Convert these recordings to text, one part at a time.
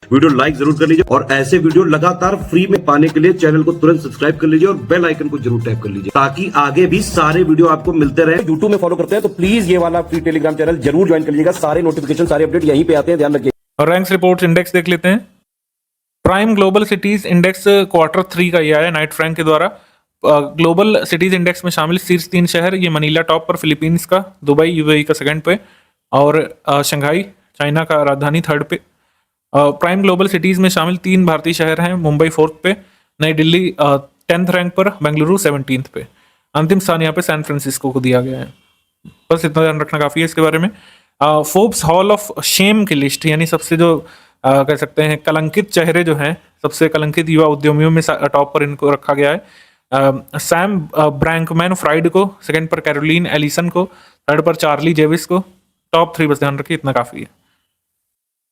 Video like जरूर कर लीजिए और ऐसे वीडियो लगातार फ्री में पाने के लिए चैनल को तुरंत सब्सक्राइब कर लीजिए और बेल आइकन को जरूर टैप कर लीजिए ताकि आगे भी सारे वीडियो आपको मिलते रहे। यूट्यूब में फॉलो करते हैं तो प्लीज ये वाला फ्री टेलीग्राम चैनल जरूर ज्वाइन कर लीजिएगा। सारे नोटिफिकेशन सारे अपडेट यहीं पे आते हैं, ध्यान रखिए। और रैंक्स रिपोर्ट्स इंडेक्स देख लेते हैं। Prime global cities index Q3 का ये आया नाइट फ्रैंक के द्वारा। ग्लोबल सिटीज इंडेक्स में शामिल शीर्ष 3 शहर, ये मनीला टॉप पर, फिलीपींस का, दुबई यूएई का सेकंड पे और शंघाई चाइना का राजधानी थर्ड पे। प्राइम ग्लोबल सिटीज में शामिल 3 भारतीय शहर हैं, मुंबई 4th पे, नई दिल्ली 10th रैंक पर, बेंगलुरु 17th पे। अंतिम स्थान यहाँ पे सैन फ्रांसिस्को को दिया गया है। बस इतना ध्यान रखना काफी है इसके बारे में। फोर्ब्स हॉल ऑफ शेम की लिस्ट, यानी सबसे जो कह सकते हैं कलंकित चेहरे जो हैं, सबसे कलंकित युवा उद्यमियों में टॉप पर इनको रखा गया है। सैम ब्रैंकमैन फ्राइड को, सेकंड पर कैरोलिन एलिसन को, थर्ड पर चार्ली जेविस को। टॉप 3 बस ध्यान रखिए, इतना काफी है।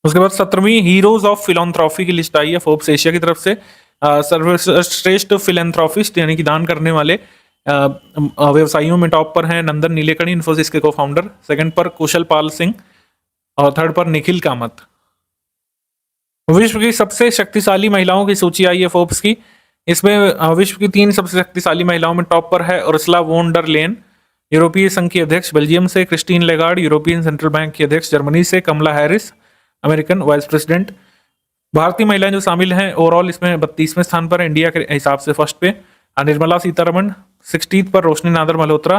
उसके बाद 17वीं हीरोज ऑफ फिलॉन्थ्रॉफी की लिस्ट आई है फोर्ब्स एशिया की तरफ से। सर्वश्रेष्ठ फिलैंथ्रोपिस्ट यानी कि दान करने वाले व्यवसायियों में टॉप पर हैं नंदन नीलेकणी, इन्फोसिस के को फाउंडर, सेकंड पर कुशल पाल सिंह और थर्ड पर निखिल कामत। विश्व की सबसे शक्तिशाली महिलाओं की सूची आई है फोर्ब्स की। इसमें विश्व की 3 सबसे शक्तिशाली महिलाओं में टॉप पर है उर्सुला वोन डर लेन, यूरोपीय संघ की अध्यक्ष बेल्जियम से, Christine Lagarde, European central bank की अध्यक्ष जर्मनी से, कमला हैरिस, अमेरिकन वाइस प्रेसिडेंट। भारतीय महिलाएं जो शामिल हैं ओवरऑल इसमें 32वें स्थान पर है इंडिया के हिसाब से फर्स्ट पे। निर्मला सीतारमण 60th पर, रोशनी नादर मल्होत्रा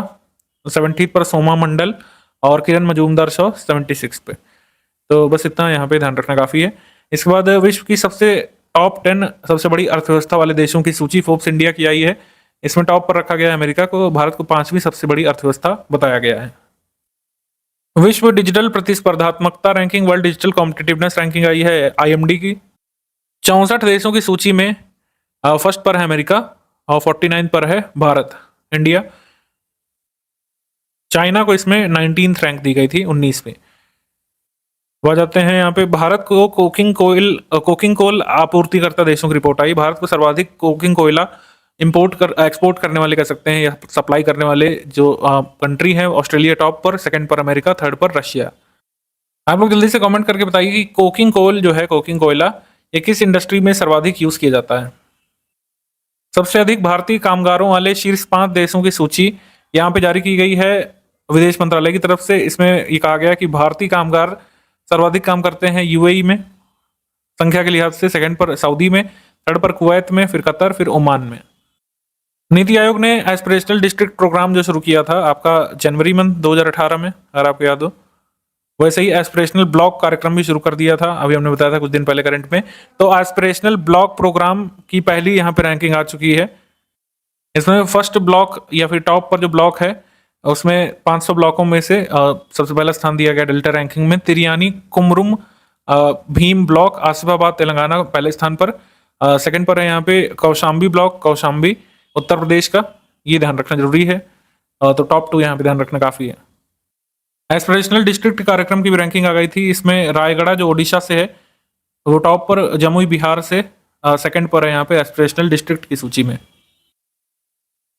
70th पर, सोमा मंडल और किरण मजूमदार शॉ 76 पे। तो बस इतना यहाँ पे ध्यान रखना काफी है। इसके बाद विश्व की सबसे टॉप 10 सबसे बड़ी अर्थव्यवस्था वाले देशों की सूची फोर्ब्स इंडिया की आई है। इसमें टॉप पर रखा गया है अमेरिका को, भारत को 5वीं सबसे बड़ी अर्थव्यवस्था बताया गया है। विश्व डिजिटल प्रतिस्पर्धात्मकता ranking, world digital competitiveness ranking आई है IMD की। 64 देशों की सूची में फर्स्ट पर है अमेरिका और 49 पर है भारत, इंडिया। चाइना को इसमें 19th रैंक दी गई थी 19 में। आ जाते हैं यहाँ पे भारत को कोकिंग कोल आपूर्तिकर्ता देशों की रिपोर्ट आई। भारत को सर्वाधिक कोकिंग कोयला एक्सपोर्ट करने वाले कह सकते हैं या सप्लाई करने वाले जो कंट्री है, ऑस्ट्रेलिया टॉप पर, सेकंड पर अमेरिका, थर्ड पर रशिया। आप लोग जल्दी से कमेंट करके बताइए कि कोकिंग कोल जो है, कोकिंग कोयला, ये किस इंडस्ट्री में सर्वाधिक यूज किया जाता है। सबसे अधिक भारतीय कामगारों वाले शीर्ष 5 देशों की सूची यहाँ पे जारी की गई है विदेश मंत्रालय की तरफ से। इसमें ये कहा गया कि भारतीय कामगार सर्वाधिक काम करते हैं यूएई में संख्या के लिहाज से, सेकंड पर सऊदी में, थर्ड पर कुवैत में, फिर कतर, फिर ओमान में। नीति आयोग ने एस्पिरेशनल डिस्ट्रिक्ट प्रोग्राम जो शुरू किया था आपका जनवरी मंथ 2018 में, अगर आपको याद हो, वैसे ही एस्पिरेशनल ब्लॉक कार्यक्रम भी शुरू कर दिया था, अभी हमने बताया था कुछ दिन पहले करंट में। तो एस्पिरेशनल ब्लॉक प्रोग्राम की पहली यहाँ पे रैंकिंग आ चुकी है। इसमें फर्स्ट ब्लॉक या फिर टॉप पर जो ब्लॉक है उसमें 500 ब्लॉकों में से सबसे पहला स्थान दिया गया डेल्टा रैंकिंग में। तिरियानी कुमरुम भीम ब्लॉक आसिफाबाद तेलंगाना पहले स्थान पर, सेकंड पर है यहाँ पे कौशाम्बी ब्लॉक, कौशाम्बी उत्तर प्रदेश का, ये ध्यान रखना जरूरी है। तो टॉप 2 यहाँ पे ध्यान रखना काफी है। एस्पिरेशनल डिस्ट्रिक्ट कार्यक्रम की भी रैंकिंग आ गई थी। इसमें रायगढ़ जो ओडिशा से है वो टॉप पर, जमुई बिहार से सेकंड पर है यहाँ पे एस्पिरेशनल डिस्ट्रिक्ट की सूची में।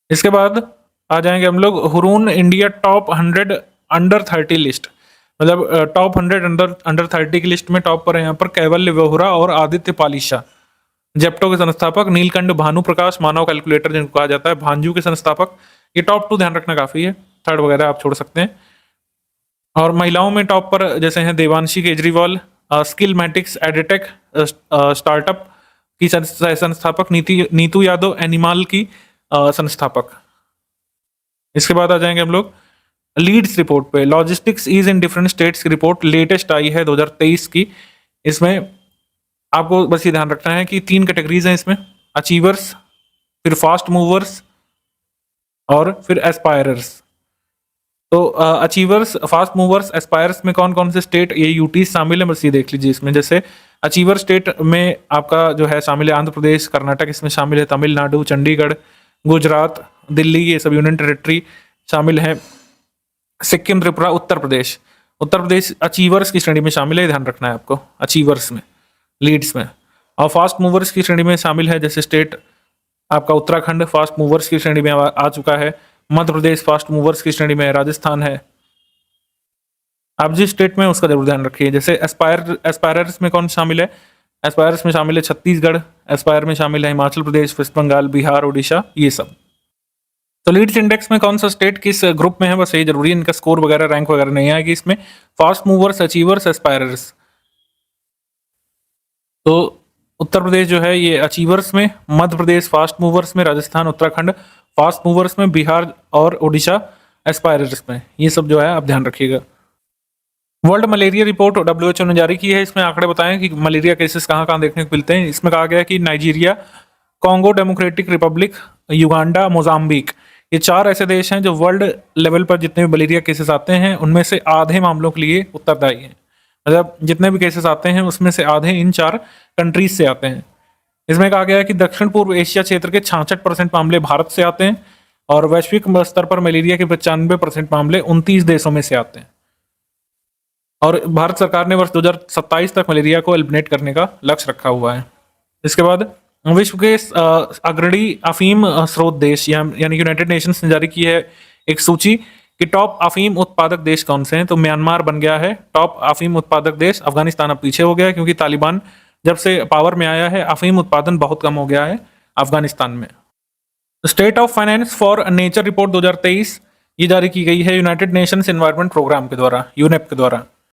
इसके बाद आ जाएंगे हम लोग Hurun India top 100 under 30 list, मतलब टॉप 100 अंडर 30 की लिस्ट में टॉप पर है यहाँ पर कैवल्य वोहरा और आदित्य पालिशा। जेप्टो के संस्थापक नीलकंठ भानु प्रकाश, मानव कैलकुलेटर जिनको कहा जाता है, भांजू के संस्थापक। ये टॉप 2 ध्यान रखना काफी है, थर्ड वगैरह आप छोड़ सकते हैं। और महिलाओं में टॉप पर जैसे हैं Devanshi Kejriwal, skill matics edtech startup की संस्थापक, नीतू यादव एनिमल की संस्थापक। इसके बाद आ जाएंगे हम लोग लीड्स रिपोर्ट पे। Logistics is in different states की रिपोर्ट लेटेस्ट आई है 2023 की। इसमें आपको बस ये ध्यान रखना है कि 3 कैटेगरीज हैं इसमें, अचीवर्स, फिर फास्ट मूवर्स और फिर एस्पायरर्स। तो अचीवर्स, फास्ट मूवर्स, एस्पायर्स में कौन कौन से स्टेट, ये यूटी शामिल है, बस ये देख लीजिए इसमें। जैसे अचीवर स्टेट में आपका जो है शामिल है आंध्र प्रदेश, कर्नाटक इसमें शामिल है, तमिलनाडु, चंडीगढ़, गुजरात, दिल्ली, ये सब यूनियन टेरिटरी शामिल है, सिक्किम, त्रिपुरा, उत्तर प्रदेश। उत्तर प्रदेश अचीवर्स की श्रेणी में शामिल है, ध्यान रखना है आपको, अचीवर्स में, लीड्स में। और फास्ट मूवर्स की श्रेणी में शामिल है जैसे स्टेट आपका उत्तराखंड फास्ट मूवर्स की श्रेणी में आ चुका है, मध्य प्रदेश फास्ट मूवर्स की श्रेणी में, राजस्थान है। आप जिस स्टेट में उसका जरूर ध्यान रखिए। जैसे एस्पायरर्स में कौन शामिल है, एस्पायर्स में शामिल है छत्तीसगढ़, एस्पायर में शामिल है हिमाचल प्रदेश, वेस्ट बंगाल, बिहार, उड़ीसा, ये सब। तो लीड्स इंडेक्स में कौन सा स्टेट किस ग्रुप में है, बस ये जरूरी है, इनका स्कोर वगैरह रैंक वगैरह नहीं आएगी इसमें। Fast movers, achievers, aspirers. तो उत्तर प्रदेश जो है ये अचीवर्स में, मध्य प्रदेश फास्ट मूवर्स में, राजस्थान उत्तराखंड फास्ट मूवर्स में, बिहार और उड़ीसा एस्पायरर्स में। ये सब जो है आप ध्यान रखिएगा। वर्ल्ड मलेरिया रिपोर्ट WHO ने जारी की है। इसमें आंकड़े बताएं कि मलेरिया केसेस कहाँ कहाँ देखने को मिलते हैं। इसमें कहा गया है कि Nigeria, Congo democratic Republic, Uganda, Mozambique, ये 4 ऐसे देश हैं जो वर्ल्ड लेवल पर जितने भी मलेरिया केसेस आते हैं उनमें से आधे मामलों के लिए उत्तरदायी हैं। मतलब जितने भी केसेस आते हैं उसमें से आधे इन 4 कंट्रीज से आते हैं। इसमें कहा गया है कि दक्षिण पूर्व एशिया क्षेत्र के 66% मामले भारत से आते हैं और वैश्विक स्तर पर मलेरिया के 95% मामले 29 देशों में से आते हैं। और भारत सरकार ने वर्ष 2027 तक मलेरिया को एलिमिनेट करने का लक्ष्य रखा हुआ है। इसके बाद विश्व के अग्रणी अफीम स्रोत देश यानी यूनाइटेड नेशंस ने जारी की है एक सूची कि टॉप अफीम उत्पादक देश कौन से हैं। तो म्यांमार बन गया है टॉप अफीम उत्पादक देश। अफगानिस्तान अब पीछे हो गया है क्योंकि तालिबान जब से पावर में आया है अफीम उत्पादन बहुत कम हो गया है अफगानिस्तान में। State of finance for nature report 2023 ये जारी की गई है यूनाइटेड नेशंस एनवायरनमेंट प्रोग्राम के द्वारा, यूनेप के द्वारा।